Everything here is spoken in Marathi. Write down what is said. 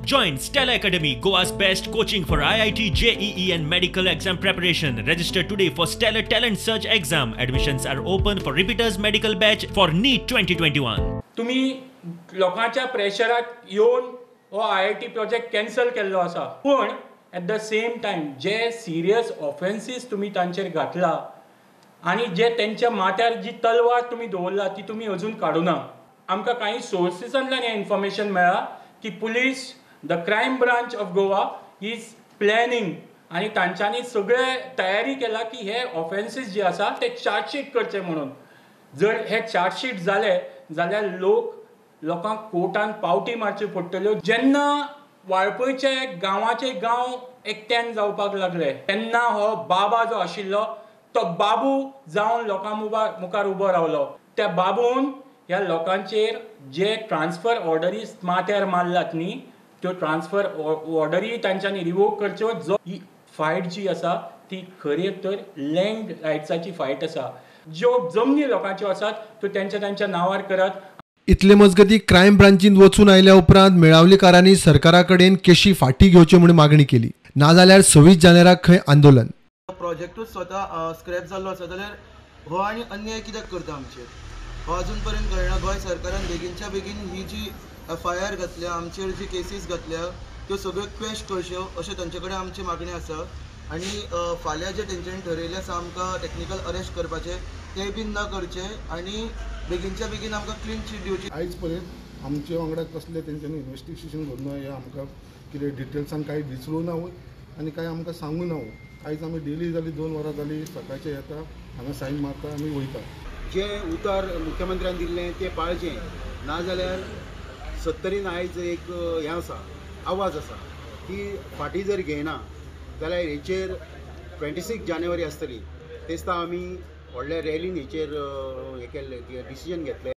Join Stella Academy, Goa's best coaching for IIT, JEE and medical exam preparation. Register today for Stellar Talent Search exam. Admissions are open for repeaters medical batch for NEET 2021. तुम्ही लोकांच्या प्रेशराक येवन हो IIT प्रोजेक्ट कॅन्सल केल्लो आसा, पण एट द सेम टायम जे सिरियस ऑफेन्सीस तुम्ही तांचेर घातला आणि जे त्यांच्या माथ्यार जी तलवार तुम्ही दवरला ती तुम्ही अजून काडूना. आमकां काही सोर्सिसांतल्यान हें इन्फॉर्मेशन मेळ्ळा की police, the crime branch of Goa is planning आणि तांच्यांनी सगळे तयारी केला की हे ऑफेन्सीस जे आसा ते चार्जशीट करचे म्हणून. जर हे चार्जशीट जाले जाल्यार लोकांक कोर्टान पावटी मारच्यो पडटल्यो. जेन्ना वाळपयचे गांवाचे गांव एकट्यान जावपाक लागले तेन्ना हो बाबा जो आशिल्लो तो बाबू जावन लोकां मुखार उबो रावलो. त्या बाबून ह्या लोकांचेर जे ट्रान्सफर ऑर्डरीज माथ्यार मारलात न्ही, त्यो ट्रान्सफर ऑर्डरी तांच्यांनी रिवोक करच्यो. जो ही फायट जी आसा ती खरी तर लँड रायट्साची फायट आसा. ज्यो जमनी लोकांच्यो आसात त्यो त्यांच्या नांवार करात. इतले मजगती क्रायम ब्रांचीन वचून आयल्या उपरांत मेळावलेकारांनी सरकारा कडेन केशी फाटी घेवची म्हणून मागणी केली. नाजाल्यार 26 जानेराक खंय आंदोलन. प्रोजेक्टूच स्वता स्क्रॅप जाल्लो आसा जाल्यार हो आनी अन्याय कित्याक करता आमचेर, हो अजून पर्यंत कळना. गोंय सरकारान बेगीनच्या बेगीन ही जी FIR घातल्या, आमचेर जी केसीस घातल्या त्यो सगळ्यो क्वेश करच्यो अशें तांचे कडेन आमची मागणी आसा. आनी फाल्यां जे तेंच्यांनी ठरयल्लें आसा आमकां टेक्निकल अरेस्ट करपाचें तें बीन न करचें आनी बेगीनच्या बेगीन आमकां क्लीन चीट दिवची. आयज पर्यंत आमच्या वांगडा कसलें तेंच्यांनी इन्वेस्टिगेशन करूना, हें आमकां कितें डिटेल्सान कांय दिसलो ना आनी कांय आमकां सांगू ना. आयज आमी डेली जाली 2 वरां जाली सकाळचे येता हांगा सायन मारता आमी वयता. जे उतर मुख्यमंत्र्यान दिल्लें तें पाळचें, नाजाल्यार 70 आयज एक हें आसा, आवाज आसा ती फाटी जर घेयना जाल्यार हेचेर 26 जानेवारी आसतली. तेस्ता आमी व्हडल्या रॅलीन हेचेर हें केल्लें डिसिजन घेतलें.